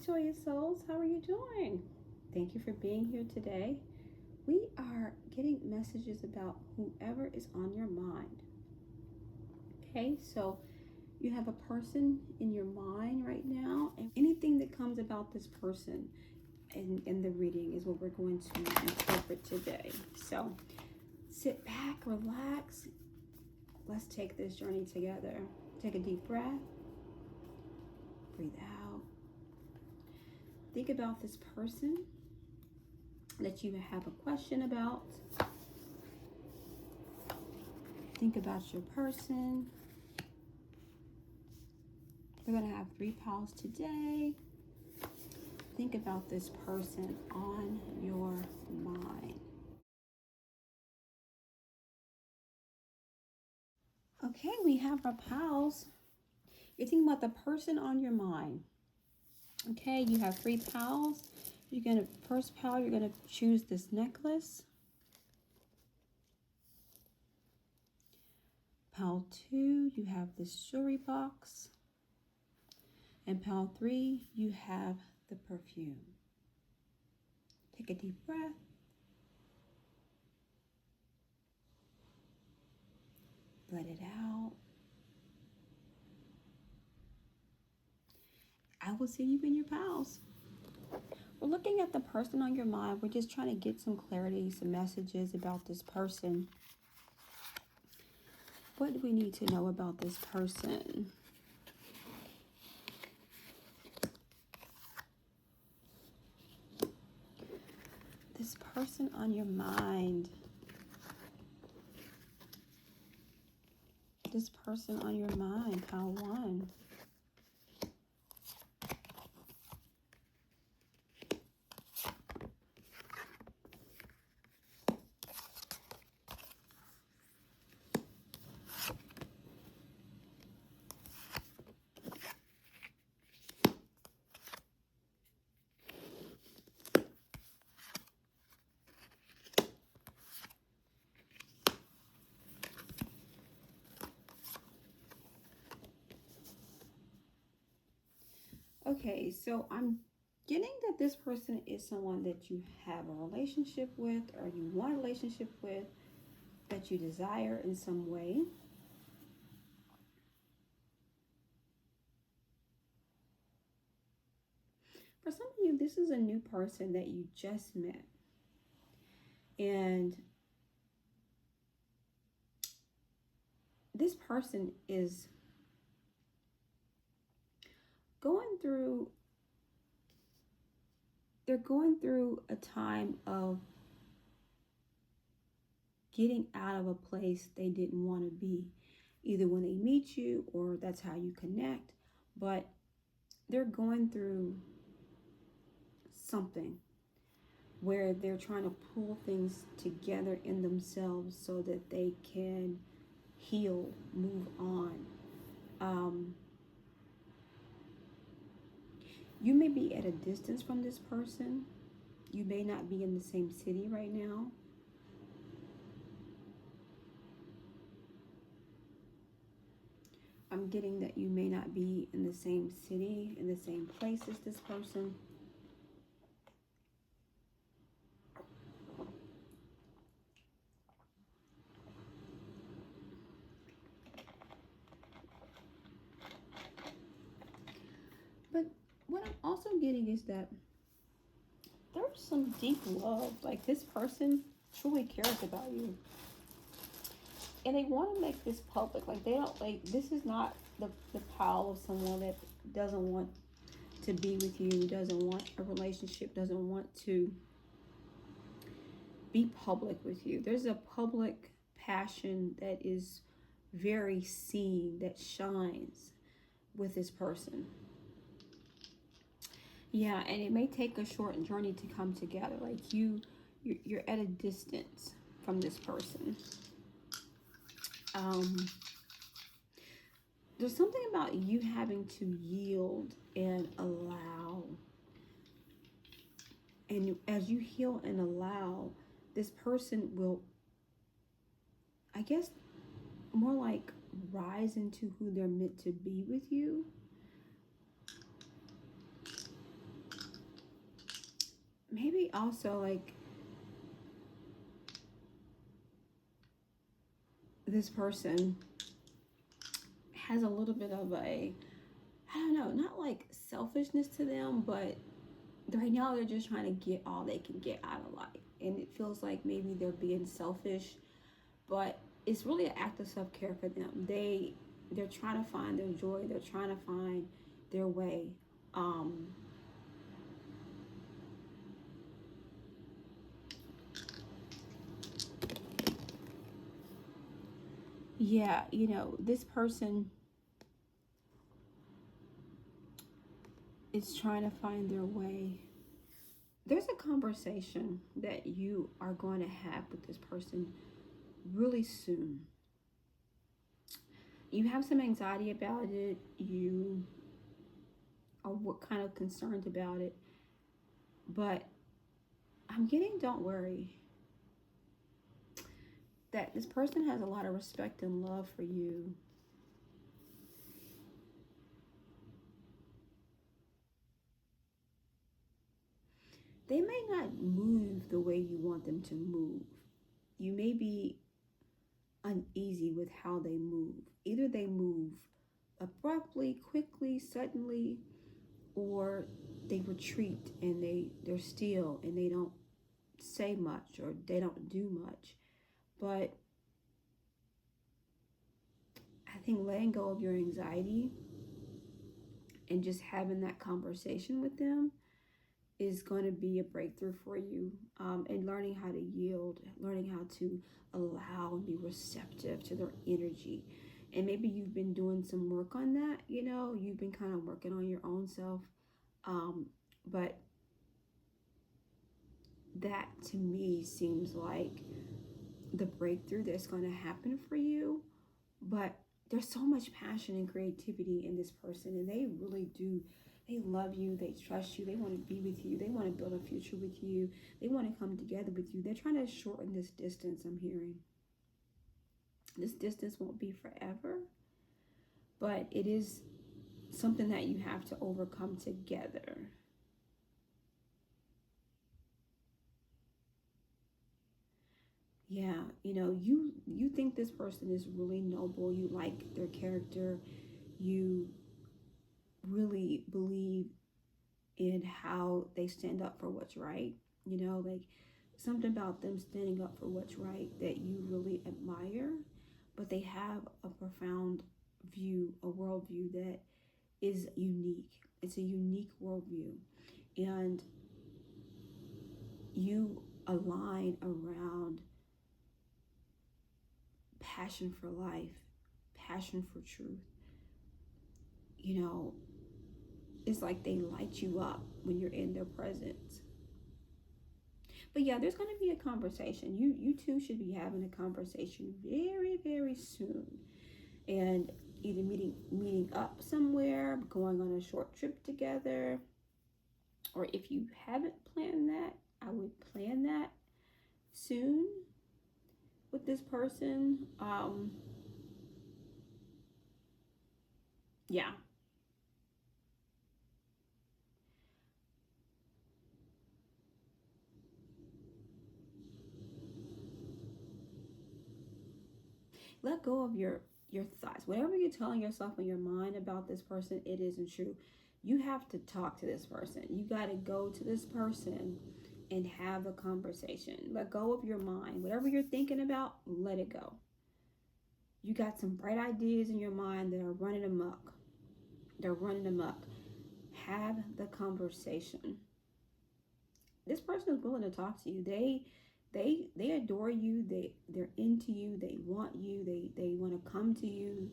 joyous souls, how are you doing? Thank you for being here today. We are getting messages about whoever is on your mind. Okay, so you have a person in your mind right now, and anything that comes about this person in the reading is what we're going to interpret today. So sit back, relax. Let's take this journey together. Take a deep breath. Breathe out. Think about this person that you have a question about. Think about your person. We're going to have 3 piles today. Think about this person on your mind. Okay, we have our piles. You're thinking about the person on your mind. Okay, you have 3 piles. First pile, you're gonna choose this necklace. Pile 2, you have this jewelry box. And pile 3, you have the perfume. Take a deep breath. Let it out. I will see you in your piles. We're looking at the person on your mind. We're just trying to get some clarity, some messages about this person. What do we need to know about this person? This person on your mind. This person on your mind, pile 1. Okay, so I'm getting that this person is someone that you have a relationship with, or you want a relationship with, that you desire in some way. For some of you, this is a new person that you just met. And this person is they're going through a time of getting out of a place they didn't want to be, either when they meet you or that's how you connect, but they're going through something where they're trying to pull things together in themselves so that they can heal, move on. You may be at a distance from this person. You may not be in the same city right now. I'm getting that you may not be in the same city, in the same place as this person. But what I'm also getting is that there's some deep love. Like, this person truly cares about you. And they want to make this public. Like, they don't, like, this is not the pile of someone that doesn't want to be with you, doesn't want a relationship, doesn't want to be public with you. There's a public passion that is very seen, that shines with this person. Yeah, and it may take a short journey to come together. Like, you're at a distance from this person. There's something about you having to yield and allow. And as you heal and allow, this person will, I guess, more like rise into who they're meant to be with you. maybe also like this person has a little bit of a, I don't know, not like selfishness to them, but right now they're just trying to get all they can get out of life. And it feels like maybe they're being selfish, but it's really an act of self-care for them. They're trying to find their joy, they're trying to find their way. Um yeah, this person is trying to find their way. There's a conversation that you are going to have with this person really soon. You have some anxiety about it, you are what kind of concerned about it, but I'm getting, don't worry, that this person has a lot of respect and love for you. They may not move the way you want them to move. You may be uneasy with how they move. Either they move abruptly, quickly, suddenly, or they retreat and they're still and they don't say much or they don't do much. But I think letting go of your anxiety and just having that conversation with them is going to be a breakthrough for you, and learning how to yield, learning how to allow and be receptive to their energy. And maybe you've been doing some work on that, you've been kind of working on your own self. But that to me seems like the breakthrough that's going to happen for you. But there's so much passion and creativity in this person, and they really do. They love you, they trust you, they want to be with you, they want to build a future with you, they want to come together with you. They're trying to shorten this distance, I'm hearing. This distance won't be forever, but it is something that you have to overcome together. Yeah, you think this person is really noble, you like their character, you really believe in how they stand up for what's right. Like something about them standing up for what's right that you really admire. But they have a profound view, a worldview that is unique. It's a unique worldview. And you align around passion for life, passion for truth. It's like they light you up when you're in their presence. But yeah, there's going to be a conversation. You two should be having a conversation very, very soon, and either meeting up somewhere, going on a short trip together, or if you haven't planned that, I would plan that soon with this person. Yeah. Let go of your thoughts. Whatever you're telling yourself in your mind about this person, it isn't true. You have to talk to this person. You got to go to this person and have a conversation. Let go of your mind. Whatever you're thinking about, let it go. You got some bright ideas in your mind that are running amok. They're running amok. Have the conversation. This person is willing to talk to you. They adore you. They're into you. They want you. They want to come to you.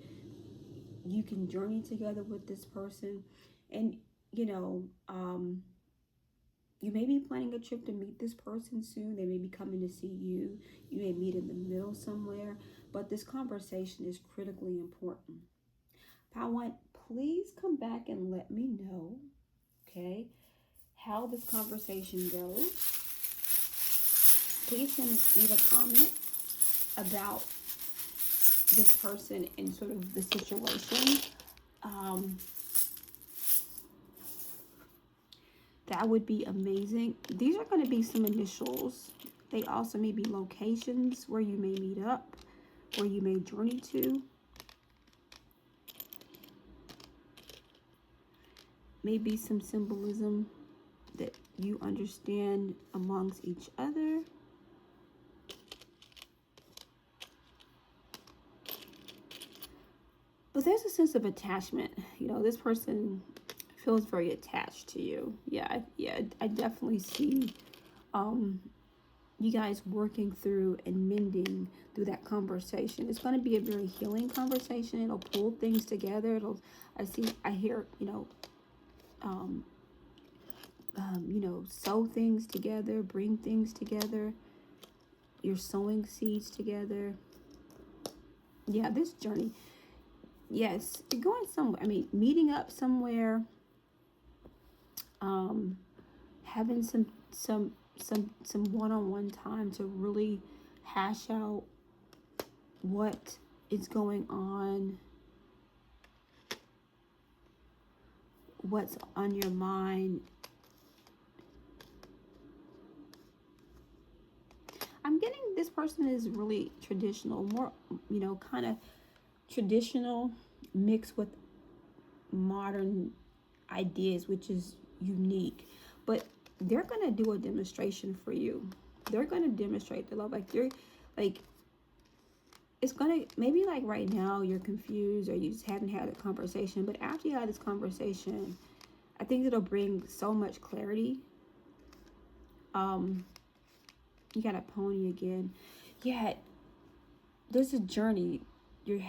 You can journey together with this person, and you know um, you may be planning a trip to meet this person soon. They may be coming to see you. You may meet in the middle somewhere, but this conversation is critically important. Pawan, please come back and let me know, okay, how this conversation goes. Please leave a comment about this person and sort of the situation. Um, That would be amazing. These are going to be some initials. They also may be locations where you may meet up, where you may journey to. Maybe some symbolism that you understand amongst each other. But there's a sense of attachment. You know, this person feels very attached to you. Yeah, I definitely see you guys working through and mending through that conversation. It's going to be a very healing conversation. It'll pull things together. I hear, sow things together, bring things together. You're sowing seeds together. Yeah, this journey. Yes, you're going somewhere. I mean, meeting up somewhere. Having some one-on-one time to really hash out what is going on, what's on your mind. I'm getting this person is really traditional, more, kind of traditional mixed with modern ideas, which is unique. But they're going to do a demonstration for you. They're going to demonstrate their love. It's going to, maybe like right now you're confused or you just haven't had a conversation. But after you have this conversation, I think it'll bring so much clarity. You got a pony again. Yeah, there's a journey you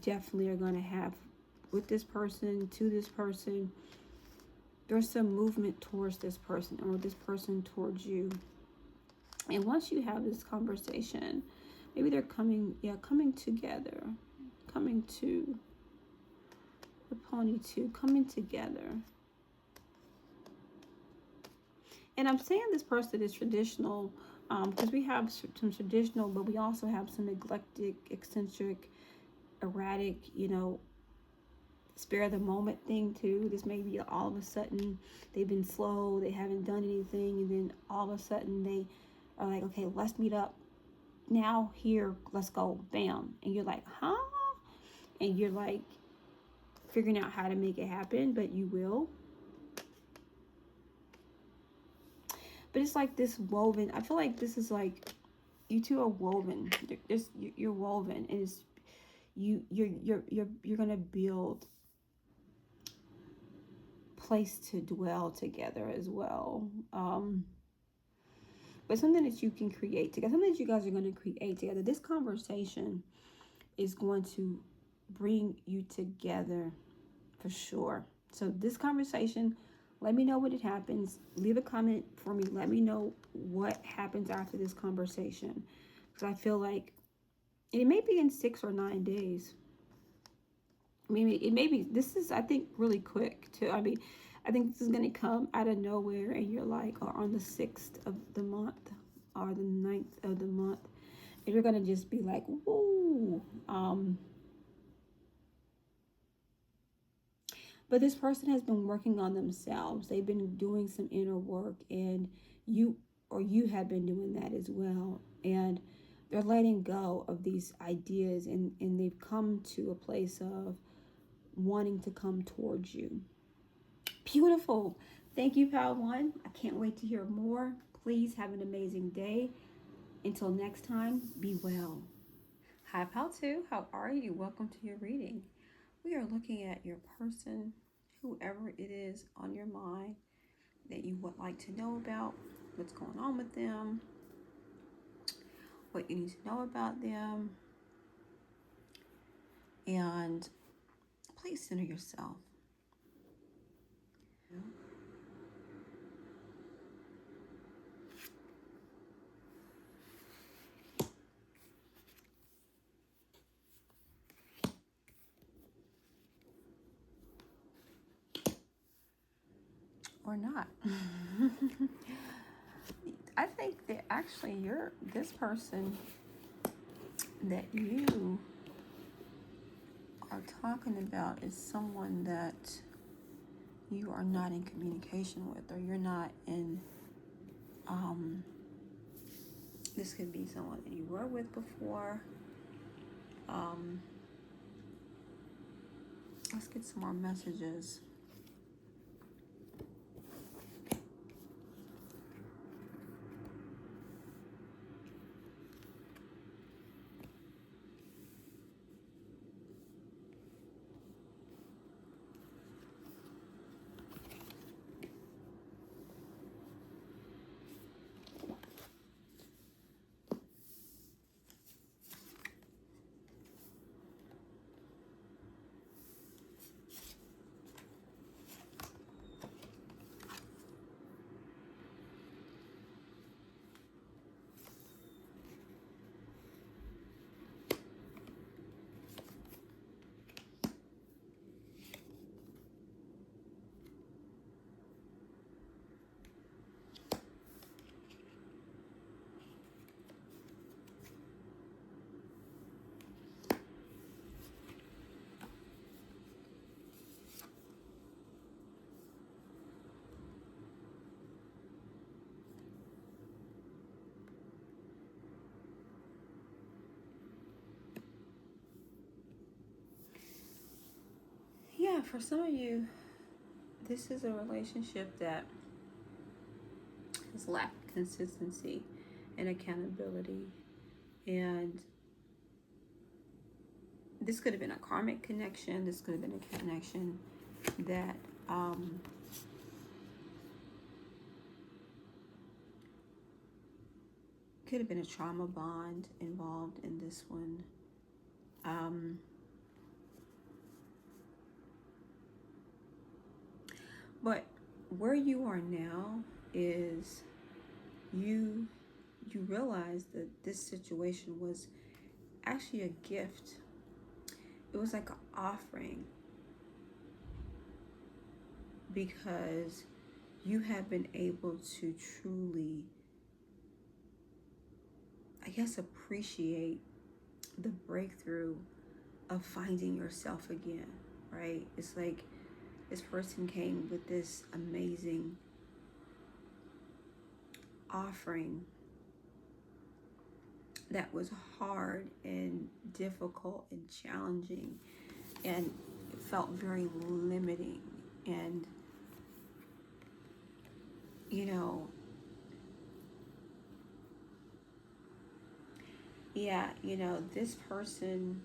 definitely are going to have with this person, to this person. There's some movement towards this person or this person towards you. And once you have this conversation, maybe they're coming together, coming to the pony too, coming together. And I'm saying this person is traditional because we have some traditional, but we also have some eclectic, eccentric, erratic, spare the moment thing too. This may be all of a sudden they've been slow, they haven't done anything, and then all of a sudden they are like, okay, let's meet up now, here, let's go, bam. And you're like, huh? And you're like figuring out how to make it happen, but you will. But it's like this woven. I feel like this is like you two are woven. You're woven, and it's you're gonna build place to dwell together as well. But something that you can create together, something that you guys are going to create together. This conversation is going to bring you together for sure. So this conversation, let me know when it happens. Leave a comment for me. Let me know what happens after this conversation. Because I feel like it may be in 6 or 9 days. I mean, it may be, this is, I think, really quick too. I mean, I think this is going to come out of nowhere and you're like, or on the 6th of the month or the 9th of the month. And you're going to just be like, woo. But this person has been working on themselves. They've been doing some inner work, and you have been doing that as well. And they're letting go of these ideas, and they've come to a place of wanting to come towards you. Beautiful. Thank you, Pal One. I can't wait to hear more. Please have an amazing day. Until next time, be well. Hi, Pal Two. How are you? Welcome to your reading. We are looking at your person, whoever it is on your mind that you would like to know about, what's going on with them, what you need to know about them, and please center yourself. Or not. I think that actually this person that you are talking about is someone that you are not in communication with, or you're not in, this could be someone that you were with before. Let's get some more messages. Yeah, for some of you, this is a relationship that has lacked consistency and accountability. And this could have been a karmic connection. This could have been a connection that could have been a trauma bond involved in this one. But where you are now is you realize that this situation was actually a gift. It was like an offering, because you have been able to truly, I guess, appreciate the breakthrough of finding yourself again, right? It's like this person came with this amazing offering that was hard and difficult and challenging, and it felt very limiting. And this person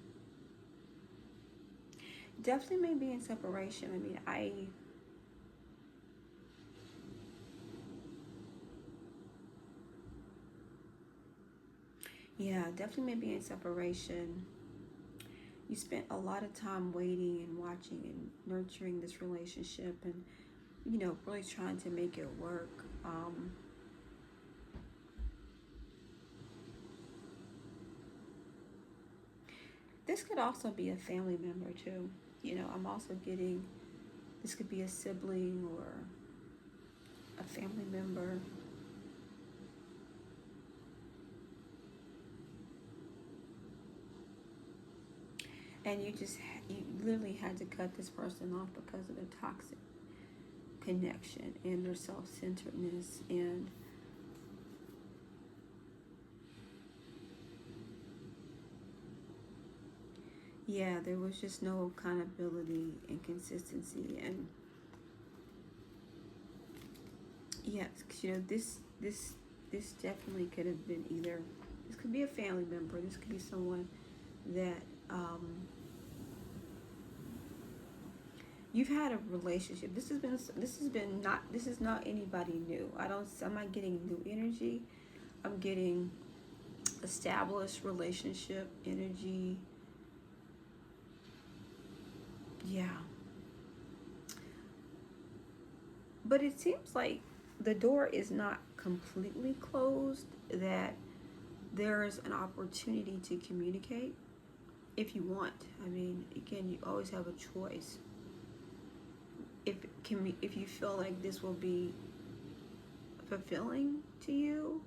definitely may be in separation. I mean, definitely may be in separation. You spent a lot of time waiting and watching and nurturing this relationship, and really trying to make it work. This could also be a family member too. I'm also getting, this could be a sibling or a family member. And you literally had to cut this person off because of their toxic connection and their self-centeredness. And there was just no accountability and consistency. And this definitely could have been either, this could be a family member, this could be someone that you've had a relationship. This is not anybody new. I'm not getting new energy. I'm getting established relationship energy. But it seems like the door is not completely closed, that there's an opportunity to communicate if you want. I mean, again, you always have a choice. If you feel like this will be fulfilling to you,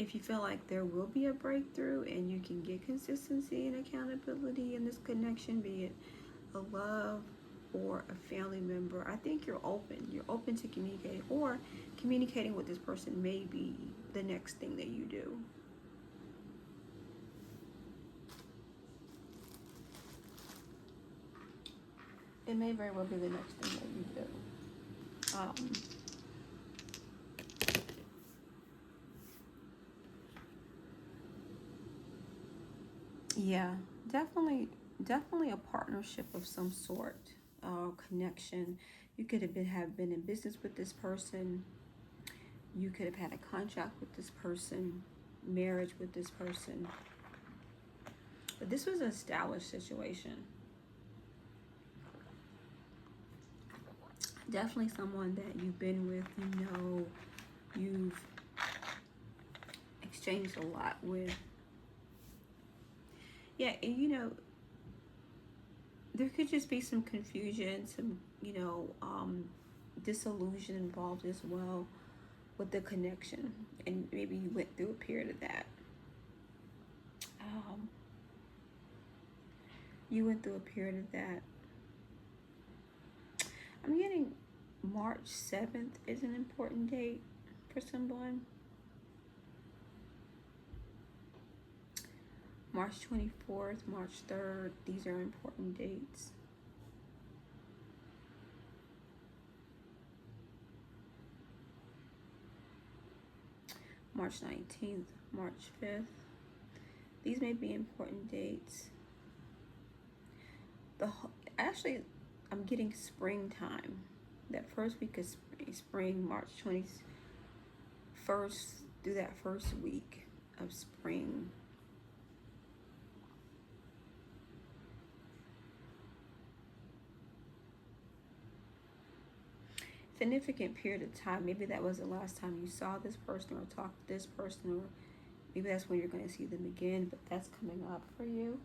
if you feel like there will be a breakthrough and you can get consistency and accountability in this connection, be it a love or a family member, I think you're open. You're open to communicating, or communicating with this person may be the next thing that you do. It may very well be the next thing that you do. Yeah, definitely a partnership of some sort, connection. You could have been in business with this person. You could have had a contract with this person, marriage with this person. But this was an established situation. Definitely someone that you've been with, you've exchanged a lot with. Yeah, and there could just be some confusion, some, disillusion involved as well with the connection. And maybe you went through a period of that. You went through a period of that. I'm getting March 7th is an important date for someone. March 24th, March 3rd, these are important dates. March 19th, March 5th. These may be important dates. Actually, I'm getting springtime. That first week of spring, March 21st through that first week of spring. Significant period of time. Maybe that was the last time you saw this person or talked to this person, or maybe that's when you're going to see them again, but that's coming up for you.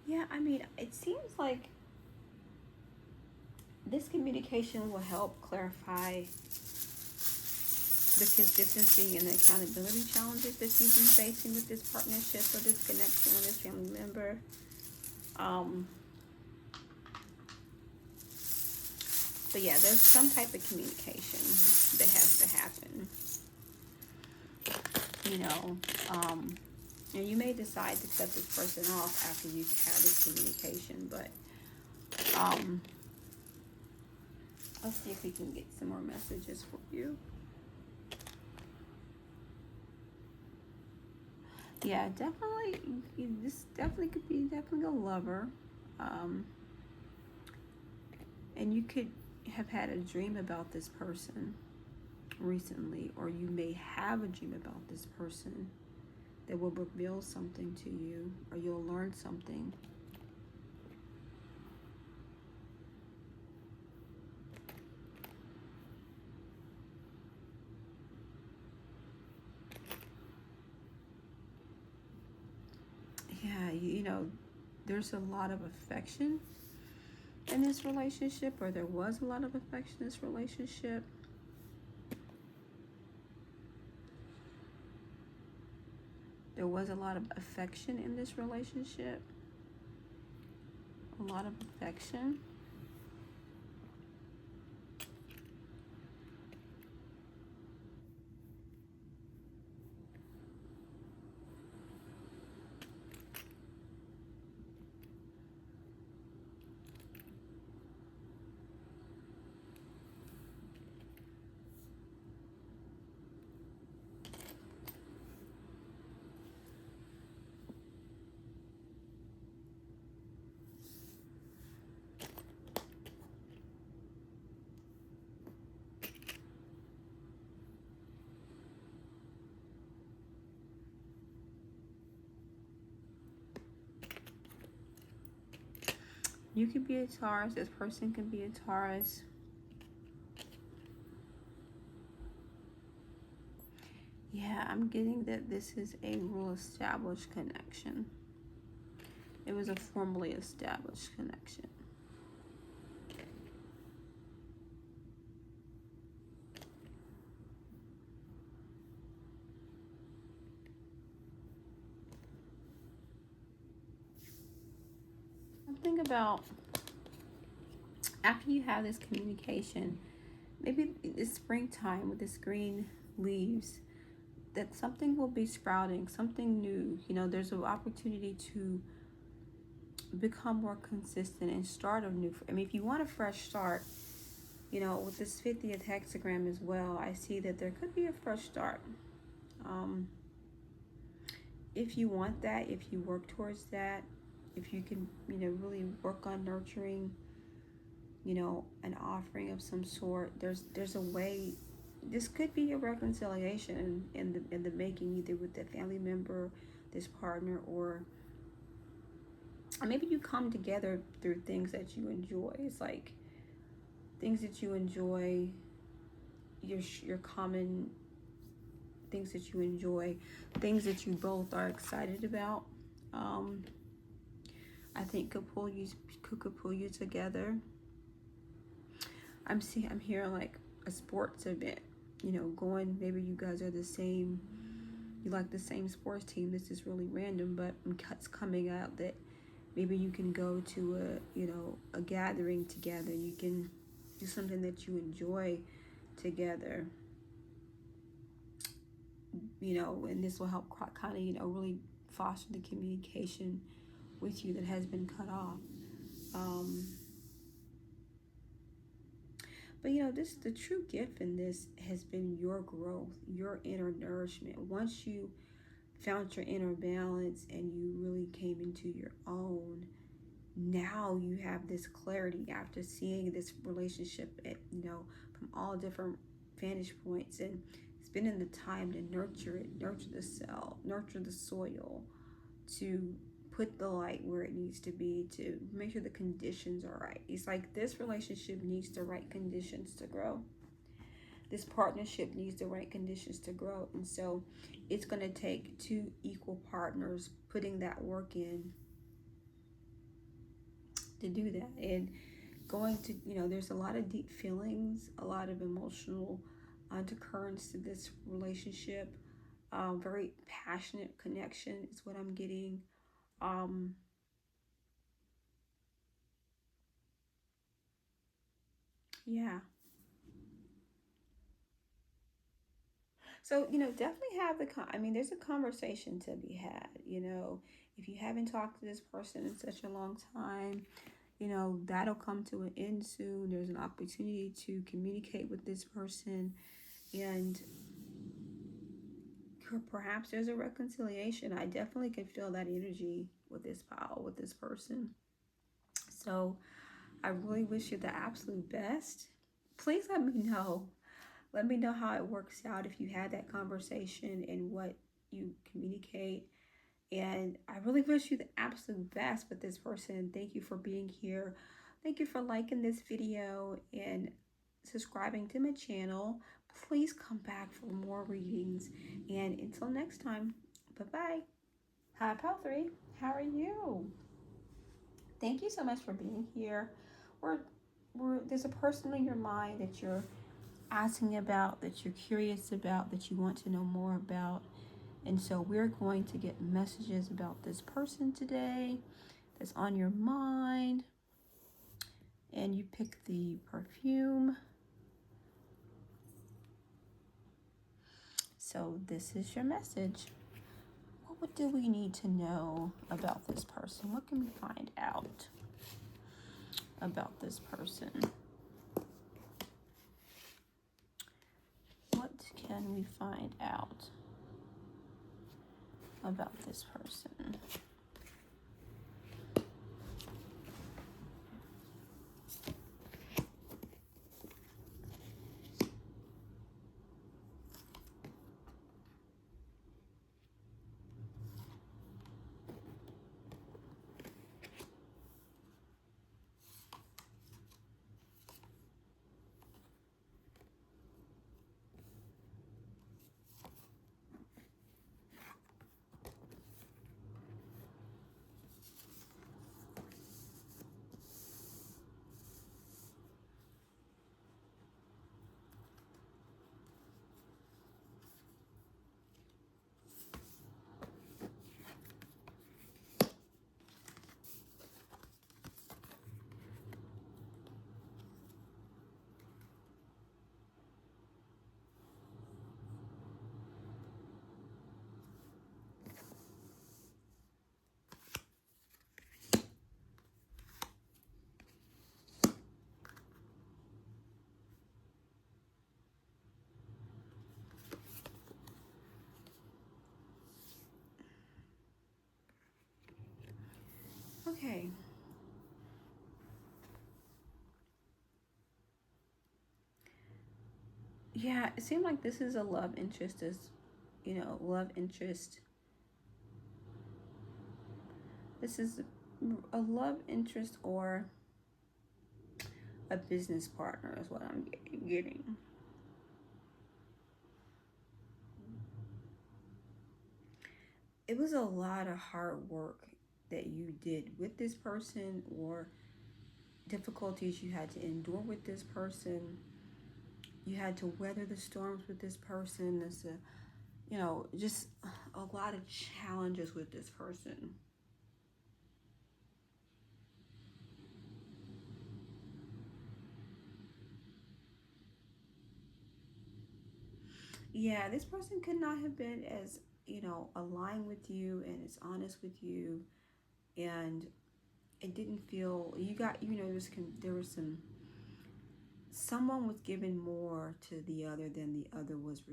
Yeah, I mean, it seems like this communication will help clarify the consistency and the accountability challenges that you've been facing with this partnership or this connection with this family member. But yeah, there's some type of communication that has to happen. And you may decide to cut this person off after you've had this communication, but let's see if we can get some more messages for you. Yeah, definitely. This definitely could be a lover. And you could have had a dream about this person recently, or you may have a dream about this person that will reveal something to you, or you'll learn something. Yeah, there's a lot of affection in this relationship, or there was a lot of affection in this relationship. There was a lot of affection in this relationship. A lot of affection. You could be a Taurus. This person can be a Taurus. Yeah, I'm getting that this is a real established connection. It was a formally established connection. something about after you have this communication, maybe it's springtime with this green leaves, that something will be sprouting, something new. There's an opportunity to become more consistent and start a new. I mean, if you want a fresh start, with this 50th hexagram as well, I see that there could be a fresh start. If you want that, if you work towards that, if you can, really work on nurturing, an offering of some sort, there's a way. This could be a reconciliation in the making, either with the family member, this partner, or maybe you come together through things that you enjoy. It's like things that you enjoy, your common things that you enjoy, things that you both are excited about. I think could pull you together. I'm hearing like a sports event, going. Maybe you guys are the same. You like the same sports team. This is really random, but it's coming out that maybe you can go to a gathering together. You can do something that you enjoy together. And this will help kind of, really foster the communication with you that has been cut off. But the true gift in this has been your growth, your inner nourishment. Once you found your inner balance and you really came into your own, now you have this clarity after seeing this relationship from all different vantage points, and it's been in the time to nurture it, nurture the cell, nurture the soil, to put the light where it needs to be, to make sure the conditions are right. It's like this relationship needs the right conditions to grow. This partnership needs the right conditions to grow. And so it's going to take two equal partners putting that work in to do that. And going to, there's a lot of deep feelings, a lot of emotional undercurrents to this relationship. Very passionate connection is what I'm getting. Yeah. So, definitely have there's a conversation to be had. If you haven't talked to this person in such a long time, that'll come to an end soon. There's an opportunity to communicate with this person, and perhaps there's a reconciliation. I definitely can feel that energy with this person. So I really wish you the absolute best. Please let me know. Let me know how it works out if you had that conversation and what you communicate. And I really wish you the absolute best with this person. Thank you for being here. Thank you for liking this video and subscribing to my channel. Please come back for more readings. And until next time, bye-bye. Hi, Pal 3. How are you? Thank you so much for being here. There's a person in your mind that you're asking about, that you're curious about, that you want to know more about. And so we're going to get messages about this person today that's on your mind. And you pick the perfume. So this is your message. What do we need to know about this person? What can we find out about this person? What can we find out about this person? Okay. Yeah, it seemed like this is a love interest, love interest. This is a love interest or a business partner is what I'm getting. It was a lot of hard work that you did with this person, or difficulties you had to endure with this person. You had to weather the storms with this person. Just a lot of challenges with this person. Yeah, this person could not have been as, aligned with you and as honest with you. And it didn't feel, you got, there was someone was giving more to the other than the other was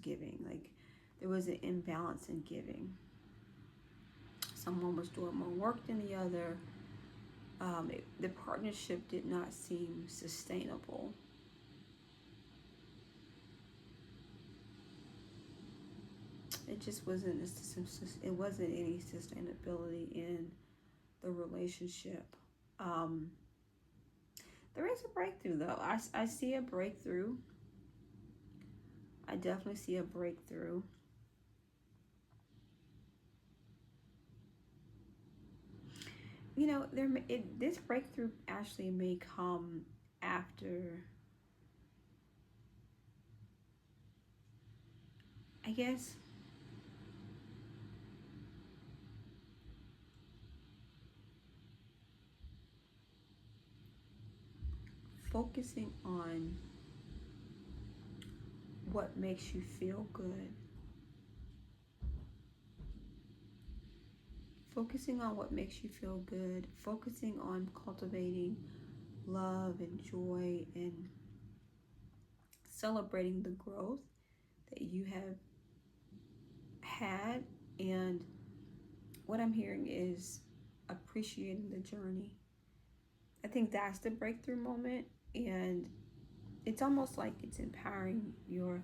giving. Like there was an imbalance in giving. Someone was doing more work than the other. The partnership did not seem sustainable. It just wasn't. It wasn't any sustainability in the relationship. Um, there is a breakthrough though. I see a breakthrough. I definitely see a breakthrough. This breakthrough actually may come after, I guess, focusing on what makes you feel good. Focusing on what makes you feel good. Focusing on cultivating love and joy and celebrating the growth that you have had. And what I'm hearing is appreciating the journey. I think that's the breakthrough moment. And it's almost like it's empowering your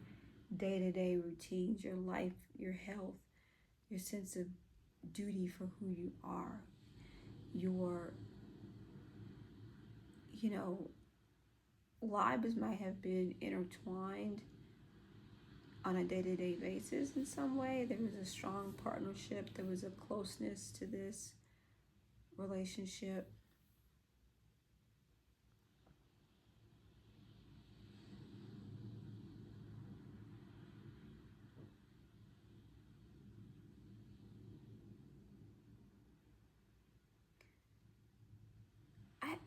day-to-day routines, your life, your health, your sense of duty for who you are, your, you know, lives might have been intertwined on a day-to-day basis in some way. There was a strong partnership, there was a closeness to this relationship.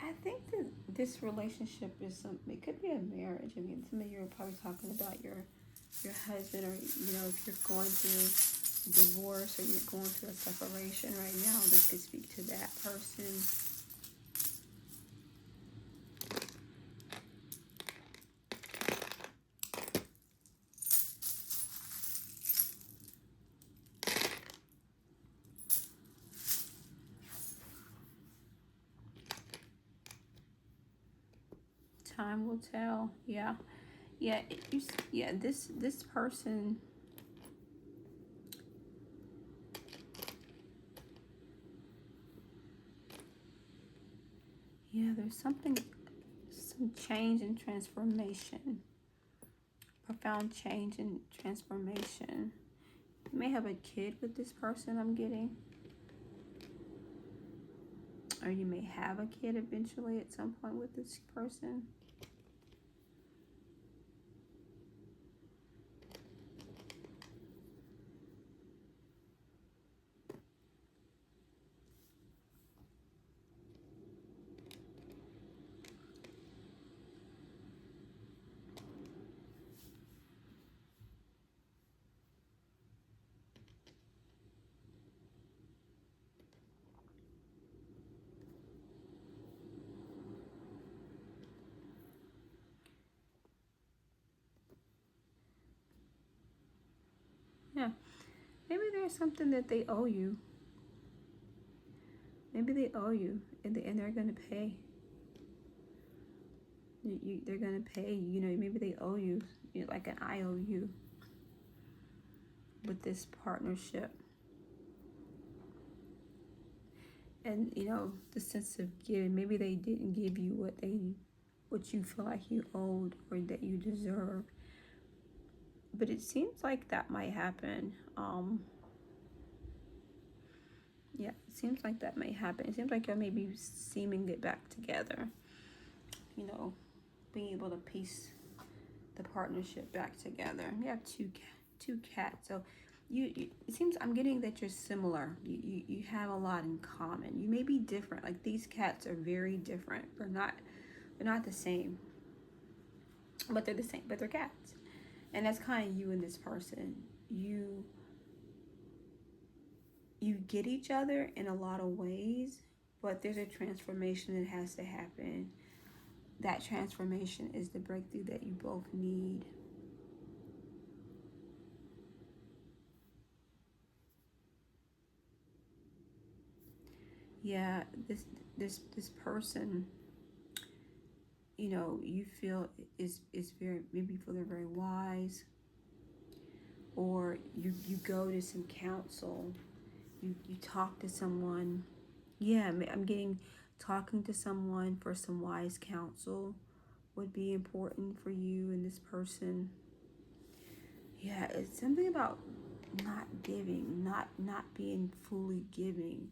I think that this relationship is it could be a marriage. I mean, some of you are probably talking about your husband, or if you're going through divorce or you're going through a separation right now, this could speak to that person. Time will tell. Yeah, yeah, yeah. This person. Yeah, there's some change and transformation. Profound change and transformation. You may have a kid with this person, I'm getting. Or you may have a kid eventually at some point with this person. Yeah. Maybe there's something that they owe you. maybe they owe you, and they're gonna pay. They're gonna pay. You know, maybe they owe you, like an IOU with this partnership. And the sense of giving. Maybe they didn't give you what you feel like you owed or that you deserve. But it seems like that might happen. Yeah, it seems like that might happen. It seems like y'all may be seeming it back together. Being able to piece the partnership back together. You have two cats, so it seems I'm getting that you're similar. You have a lot in common. You may be different. Like these cats are very different. They're not the same, but they're the same. But they're cats, and that's kind of you and this person. You get each other in a lot of ways, but there's a transformation that has to happen. That transformation is the breakthrough that you both need. Yeah, this person, you feel is very, maybe feel they're very wise, or you go to some counsel, you talk to someone. Yeah, I'm getting talking to someone for some wise counsel would be important for you and this person. Yeah, it's something about not giving, not being fully giving,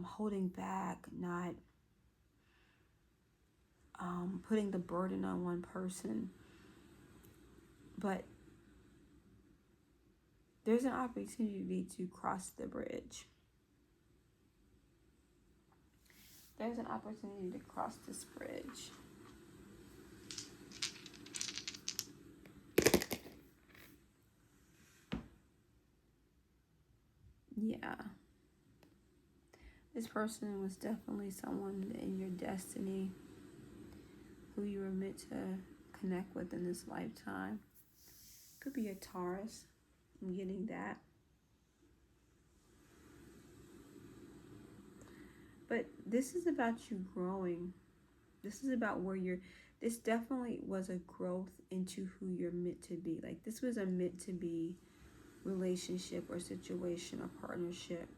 holding back, not putting the burden on one person. But there's an opportunity to cross the bridge. There's an opportunity to cross this bridge. Yeah. This person was definitely someone in your destiny who you were meant to connect with in this lifetime. Could be a Taurus. I'm getting that. But this is about you growing. This is about this definitely was a growth into who you're meant to be. Like this was a meant to be relationship or situation or partnership.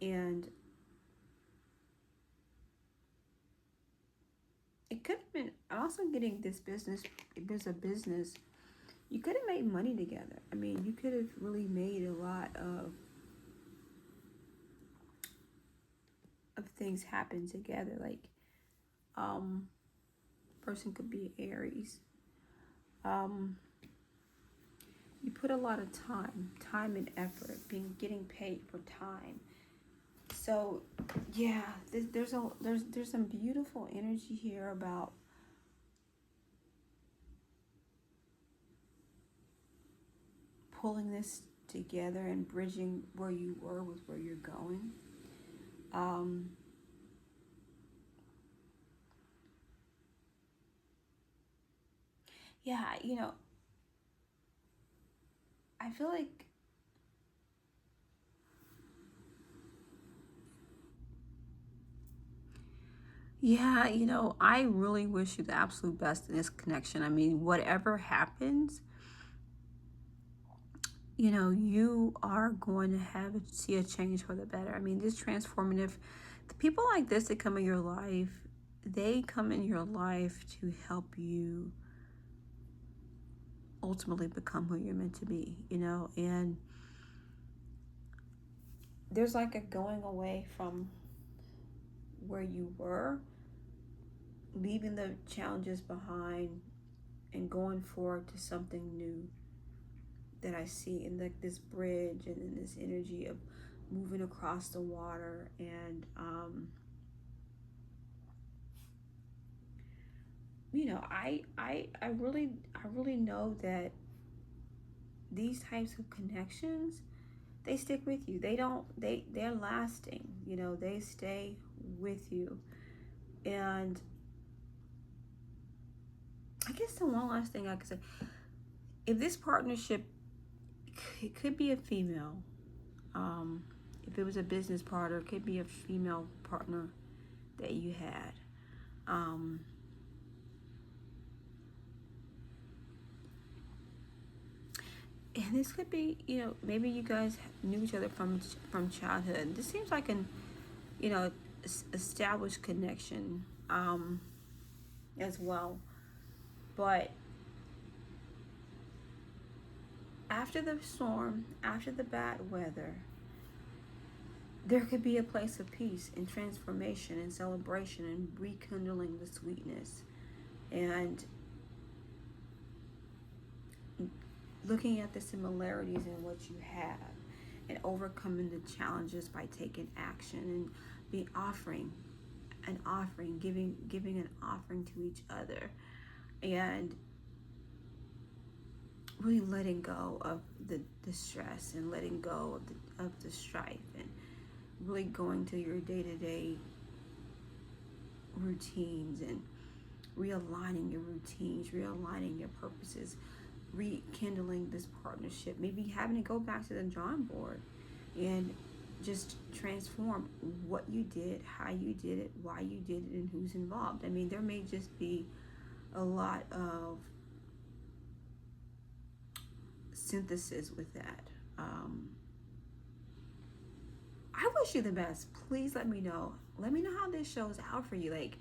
And it could have been, I'm also getting this business. It was a business. You could have made money together. I mean, you could have really made a lot of things happen together. Like, person could be Aries. You put a lot of time and effort, getting paid for time. So, yeah, there's some beautiful energy here about pulling this together and bridging where you were with where you're going. Yeah, I feel like yeah, I really wish you the absolute best in this connection. I mean, whatever happens, you are going to see a change for the better. I mean, this transformative, the people like this that come in your life, they come in your life to help you ultimately become who you're meant to be, and there's like a going away from where you were, leaving the challenges behind and going forward to something new that I see in like this bridge and in this energy of moving across the water. And I really know that these types of connections, they stick with you. They're lasting. They stay with you. And I guess the one last thing I could say, if this partnership, it could be a female, If it was a business partner, it could be a female partner that you had. And this could be, maybe you guys knew each other from childhood. This seems like an, established connection as well. But after the storm, after the bad weather, there could be a place of peace and transformation and celebration and rekindling the sweetness and looking at the similarities in what you have and overcoming the challenges by taking action and giving an offering to each other, and really letting go of the stress and letting go of the strife, and really going to your day-to-day routines and realigning your routines, realigning your purposes, rekindling this partnership, maybe having to go back to the drawing board and just transform what you did, how you did it, why you did it, and who's involved. I mean, there may just be a lot of synthesis with that. I wish you the best. Please let me know. Let me know how this shows out for you. Like,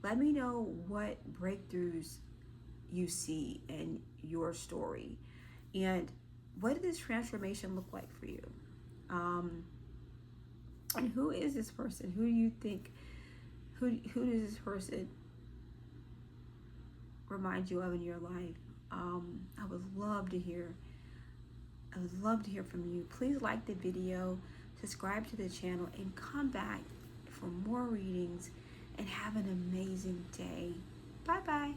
let me know what breakthroughs you see in your story, and what did this transformation look like for you? And who is this person? Who do you think? Who does this person remind you of in your life? I would love to hear. I would love to hear from you. Please like the video, subscribe to the channel, and come back for more readings. And have an amazing day. Bye bye.